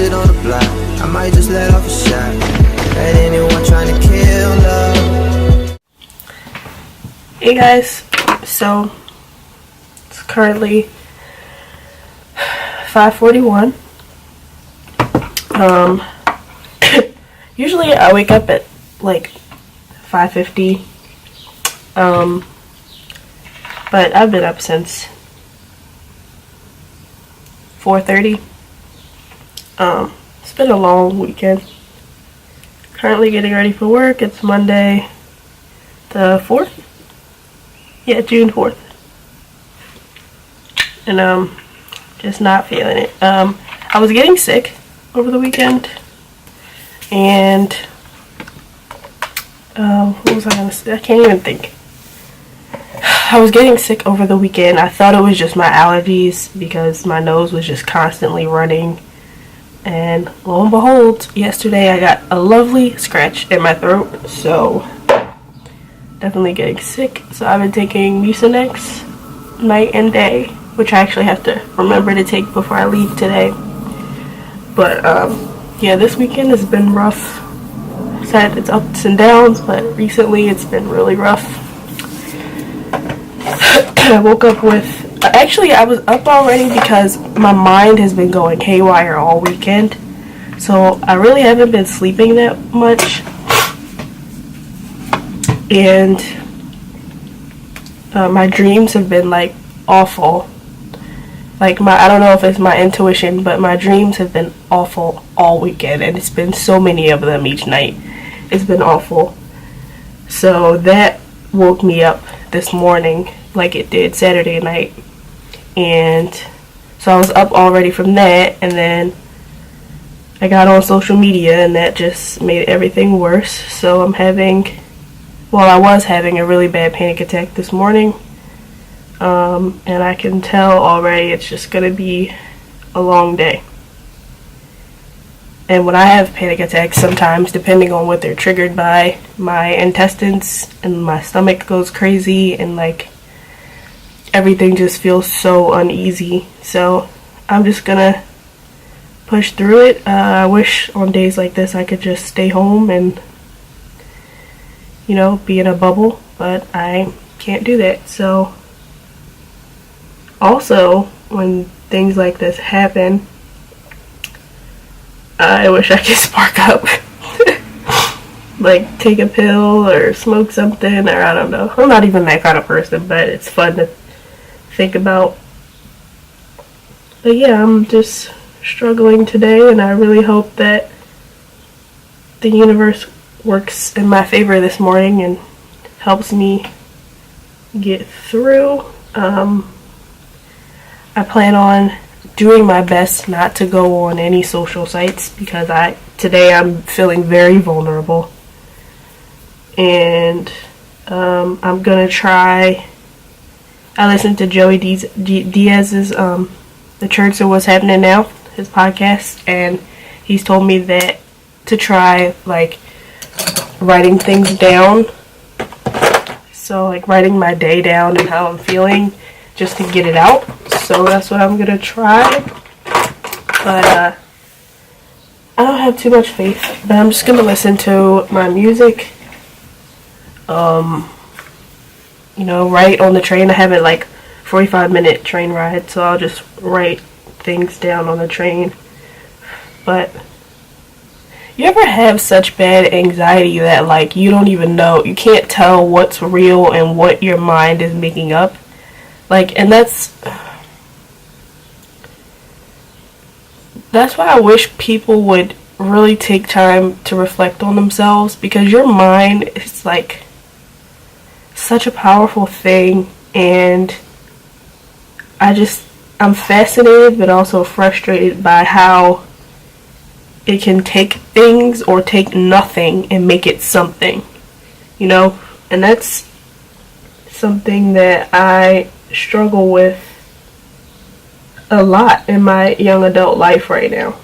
shit on the block. I might just let off a shot at anyone trying to kill love. Hey guys, so it's currently 5:41. Usually I wake up at like 5:50. But I've been up since 4:30. It's been a long weekend. Currently getting ready for work. It's Monday the 4th. Yeah, June 4th. And just not feeling it. I was getting sick over the weekend. And what was I gonna say? I can't even think. I was getting sick over the weekend. I thought it was just my allergies because my nose was just constantly running. And lo and behold, yesterday I got a lovely scratch in my throat. So definitely getting sick. So I've been taking Mucinex night and day, which I actually have to remember to take before I leave today. But yeah, this weekend has been rough. Sad it's ups and downs, but recently it's been really rough. I woke up with, actually I was up already because my mind has been going haywire all weekend. So I really haven't been sleeping that much. And my dreams have been like awful. Like I don't know if it's my intuition, but my dreams have been awful all weekend. And it's been so many of them each night. It's been awful. So that woke me up this morning like it did Saturday night. And so I was up already from that, and then I got on social media and that just made everything worse. So I was having a really bad panic attack this morning. And I can tell already it's just gonna be a long day. And when I have panic attacks, sometimes, depending on what they're triggered by, my intestines and my stomach goes crazy, and like everything just feels so uneasy. So I'm just gonna push through it. I wish on days like this I could just stay home and, you know, be in a bubble, but I can't do that. So also, when things like this happen, I wish I could spark up. Like take a pill or smoke something, or I don't know. I'm not even that kind of person, but it's fun to think about. But yeah, I'm just struggling today, and I really hope that the universe works in my favor this morning and helps me get through. I plan on doing my best not to go on any social sites because today I'm feeling very vulnerable. And I'm gonna try. I listened to Joey Diaz's The Church of What's Happening Now, his podcast, and he's told me that to try like writing things down. So like writing my day down and how I'm feeling just to get it out. So that's what I'm gonna try. But I don't have too much faith, but I'm just gonna listen to my music. You know, write on the train. I have it like 45-minute train ride, so I'll just write things down on the train. But you ever have such bad anxiety that like you don't even know, you can't tell what's real and what your mind is making up? Like, and that's why I wish people would really take time to reflect on themselves, because your mind is like such a powerful thing, and I'm fascinated but also frustrated by how it can take things or take nothing and make it something, you know? And that's something that I struggle with a lot in my young adult life right now.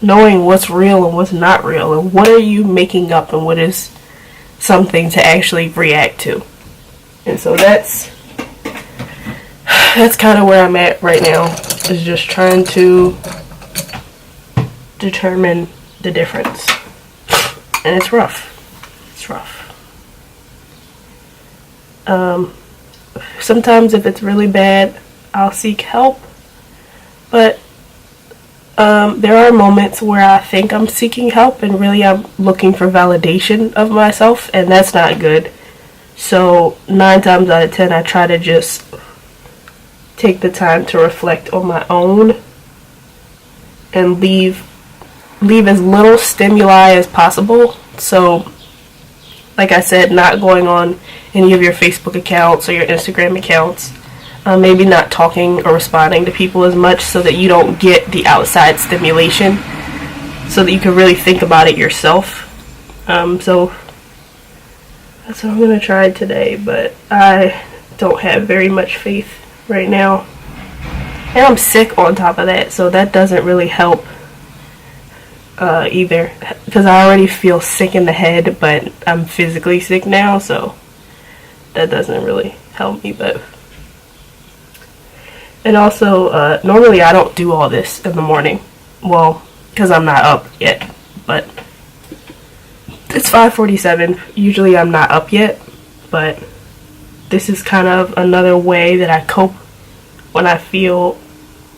Knowing what's real and what's not real, and what are you making up and what is something to actually react to. And so that's kind of where I'm at right now, is just trying to determine the difference. And it's rough. It's rough. Sometimes if it's really bad, I'll seek help. But there are moments where I think I'm seeking help and really I'm looking for validation of myself, and that's not good. So 9 times out of 10, I try to just take the time to reflect on my own and leave as little stimuli as possible. So, like I said, not going on any of your Facebook accounts or your Instagram accounts. Maybe not talking or responding to people as much so that you don't get the outside stimulation, so that you can really think about it yourself. So that's what I'm going to try today, but I don't have very much faith right now. And I'm sick on top of that, so that doesn't really help either, because I already feel sick in the head, but I'm physically sick now, so that doesn't really help me. But and also, normally I don't do all this in the morning, well, because I'm not up yet, but it's 5:47. Usually I'm not up yet, but this is kind of another way that I cope when I feel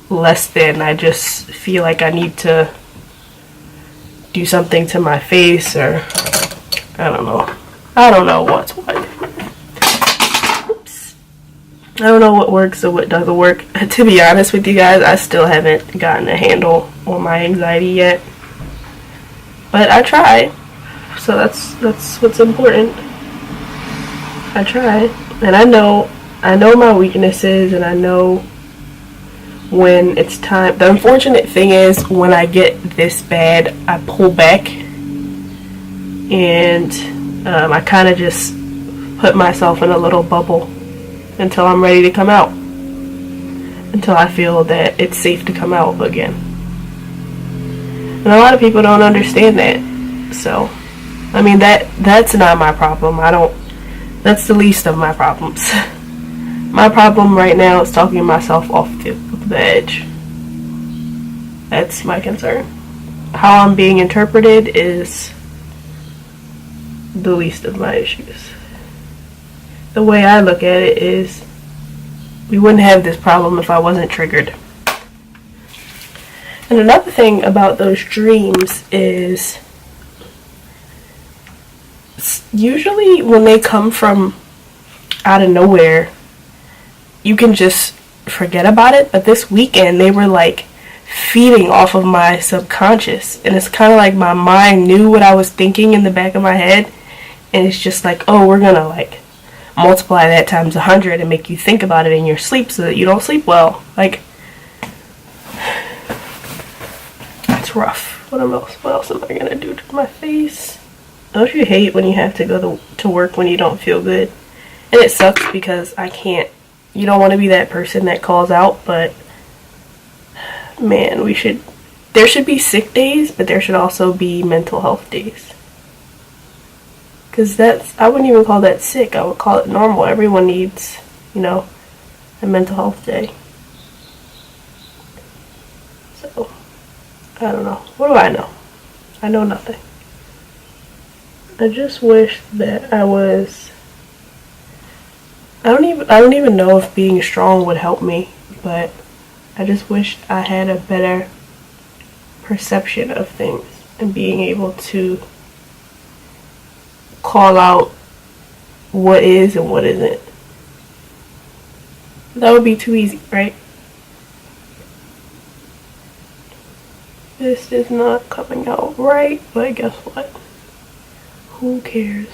less than. I just feel like I need to do something to my face, or I don't know what's what. Oops. I don't know what works or what doesn't work. To be honest with you guys, I still haven't gotten a handle on my anxiety yet, but I try, so that's what's important. I try, and I know my weaknesses, and I know when it's time. The unfortunate thing is, when I get this bad, I pull back, and I kind of just put myself in a little bubble until I'm ready to come out, until I feel that it's safe to come out again. And a lot of people don't understand that. So, I mean, that's not my problem. That's the least of my problems. My problem right now is talking myself off the edge. That's my concern. How I'm being interpreted is the least of my issues. The way I look at it is, we wouldn't have this problem if I wasn't triggered. And another thing about those dreams is, usually when they come from out of nowhere, you can just forget about it. But this weekend, they were like feeding off of my subconscious, and it's kind of like my mind knew what I was thinking in the back of my head, and it's just like, oh, we're gonna like multiply that times 100 and make you think about it in your sleep so that you don't sleep well. Like, it's rough. What else am I gonna do to my face? Don't you hate when you have to go to work when you don't feel good? And it sucks because you don't want to be that person that calls out, but man, there should be sick days, but there should also be mental health days. Because I wouldn't even call that sick, I would call it normal. Everyone needs, a mental health day. So, I don't know. What do I know? I know nothing. I just wish that I don't even know if being strong would help me, but I just wish I had a better perception of things and being able to call out what is and what isn't. That would be too easy, right? This is not coming out right, but guess what? Who cares?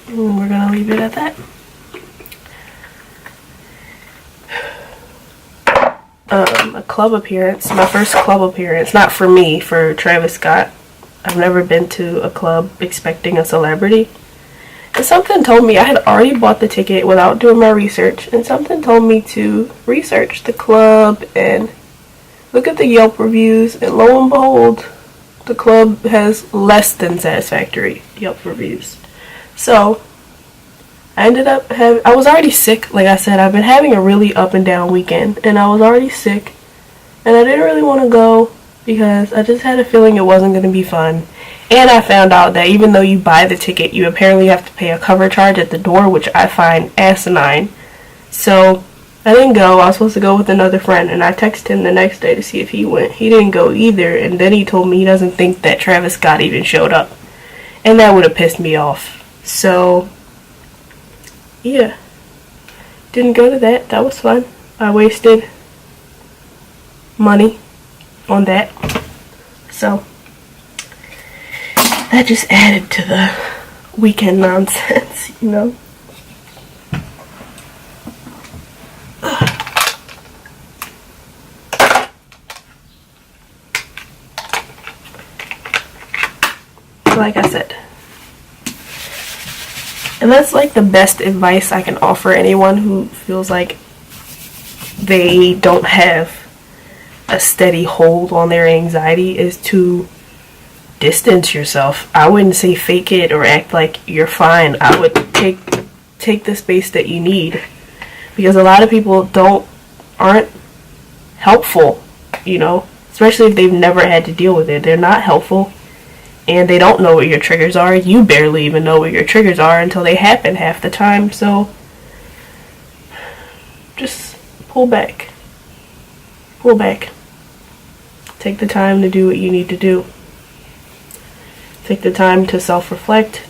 And we're gonna leave it at that. A club appearance, my first club appearance, not for me, for Travis Scott. I've never been to a club expecting a celebrity. And something told me, I had already bought the ticket without doing my research, and something told me to research the club and look at the Yelp reviews, and lo and behold, the club has less than satisfactory Yelp reviews. So I ended up I was already sick. Like I said, I've been having a really up and down weekend, and I was already sick. And I didn't really want to go because I just had a feeling it wasn't going to be fun. And I found out that even though you buy the ticket, you apparently have to pay a cover charge at the door, which I find asinine. So I didn't go. I was supposed to go with another friend, and I texted him the next day to see if he went. He didn't go either, and then he told me he doesn't think that Travis Scott even showed up. And that would have pissed me off. So, yeah. Didn't go to that. That was fun. I wasted money on that. So, that just added to the weekend nonsense, you know? Like I said. And that's like the best advice I can offer anyone who feels like they don't have a steady hold on their anxiety, is to distance yourself. I wouldn't say fake it or act like you're fine. I would take the space that you need, because a lot of people aren't helpful, you know, especially if they've never had to deal with it. They're not helpful, and they don't know what your triggers are. You barely even know what your triggers are until they happen half the time. So just pull back. Take the time to do what you need to do. Take the time to self-reflect,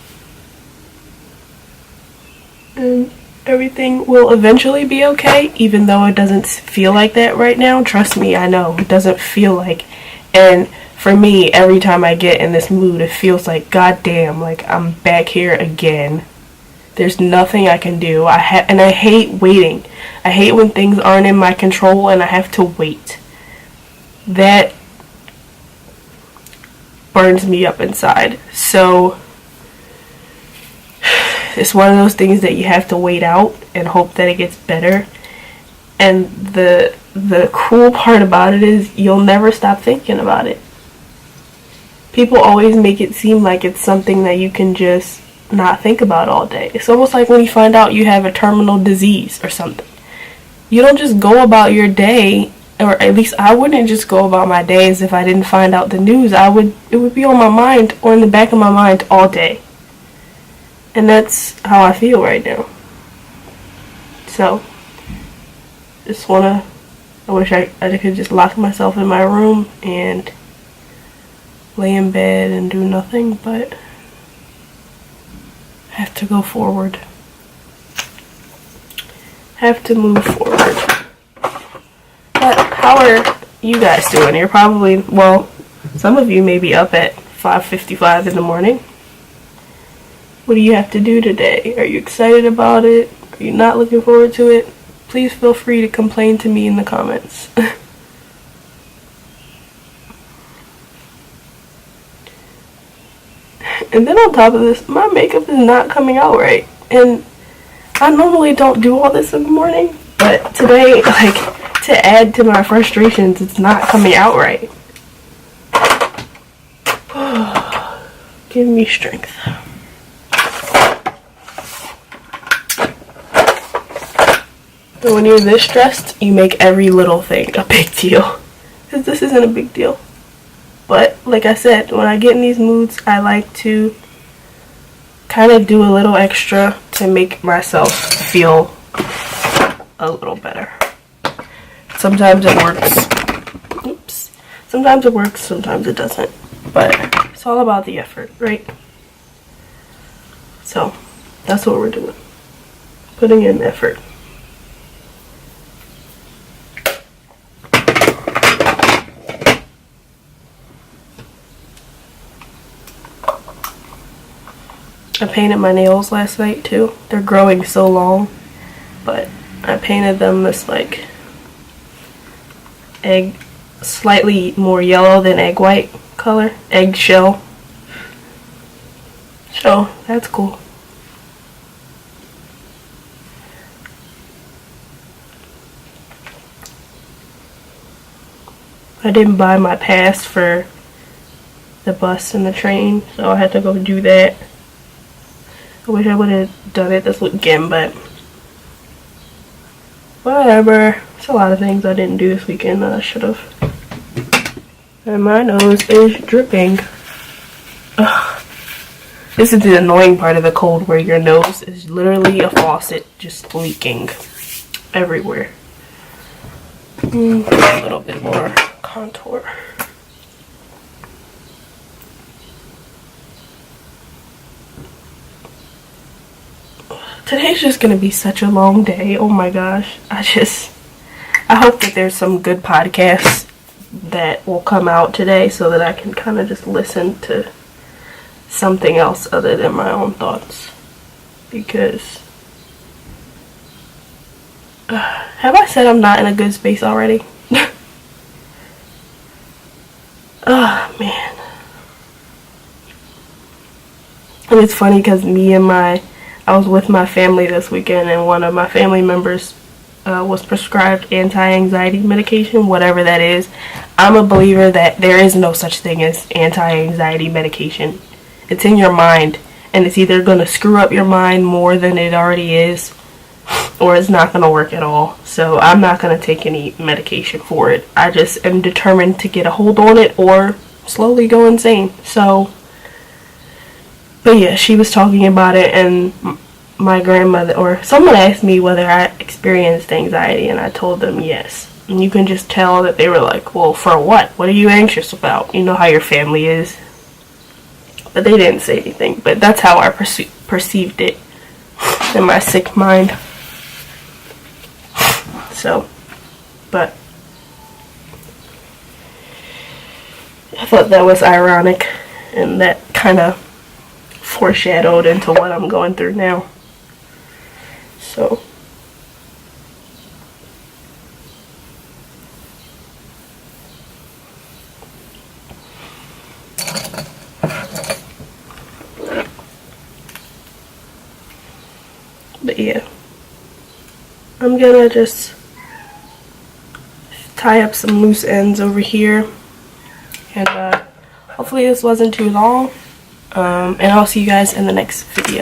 and everything will eventually be okay, even though it doesn't feel like that right now. Trust me, I know. It doesn't feel like. And for me, every time I get in this mood, it feels like, goddamn, like I'm back here again. There's nothing I can do. And I hate waiting. I hate when things aren't in my control and I have to wait. That burns me up inside. So it's one of those things that you have to wait out and hope that it gets better. And the cool part about it is you'll never stop thinking about it. People always make it seem like it's something that you can just not think about all day. It's almost like when you find out you have a terminal disease or something. You don't just go about your day, or at least I wouldn't just go about my days if I didn't find out the news. It would be on my mind, or in the back of my mind, all day. And that's how I feel right now. So, I wish I could just lock myself in my room and lay in bed and do nothing, but I have to go forward. Have to move forward. But how are you guys doing? You're probably, well, some of you may be up at 5:55 in the morning. What do you have to do today? Are you excited about it? Are you not looking forward to it? Please feel free to complain to me in the comments. And then on top of this, my makeup is not coming out right. And I normally don't do all this in the morning, but today, like, to add to my frustrations, it's not coming out right. Give me strength. And when you're this stressed, you make every little thing a big deal. Because this isn't a big deal. But, like I said, when I get in these moods, I like to kind of do a little extra to make myself feel a little better. Sometimes it works. Oops. Sometimes it works, sometimes it doesn't. But it's all about the effort, right? So, that's what we're doing. Putting in effort. I painted my nails last night too. They're growing so long, but I painted them this like egg, slightly more yellow than egg white color, eggshell. So that's cool. I didn't buy my pass for the bus and the train, so I had to go do that. I wish I would have done it this weekend, but whatever. It's a lot of things I didn't do this weekend that I should have. And my nose is dripping. Ugh. This is the annoying part of the cold, where your nose is literally a faucet just leaking everywhere. A little bit more contour. Today's just gonna be such a long day. Oh my gosh. I hope that there's some good podcasts that will come out today so that I can kind of just listen to something else other than my own thoughts. Because have I said I'm not in a good space already? Oh man. And it's funny because I was with my family this weekend, and one of my family members was prescribed anti-anxiety medication, whatever that is. I'm a believer that there is no such thing as anti-anxiety medication. It's in your mind, and it's either going to screw up your mind more than it already is, or it's not going to work at all. So I'm not going to take any medication for it. I just am determined to get a hold on it or slowly go insane. So, but yeah, she was talking about it, and my grandmother, or someone asked me whether I experienced anxiety, and I told them yes. And you can just tell that they were like, well, for what? What are you anxious about? You know how your family is. But they didn't say anything. But that's how I perceived it in my sick mind. So, but I thought that was ironic, and that kind of foreshadowed into what I'm going through now. So, but yeah, I'm gonna just tie up some loose ends over here, and hopefully this wasn't too long, and I'll see you guys in the next video.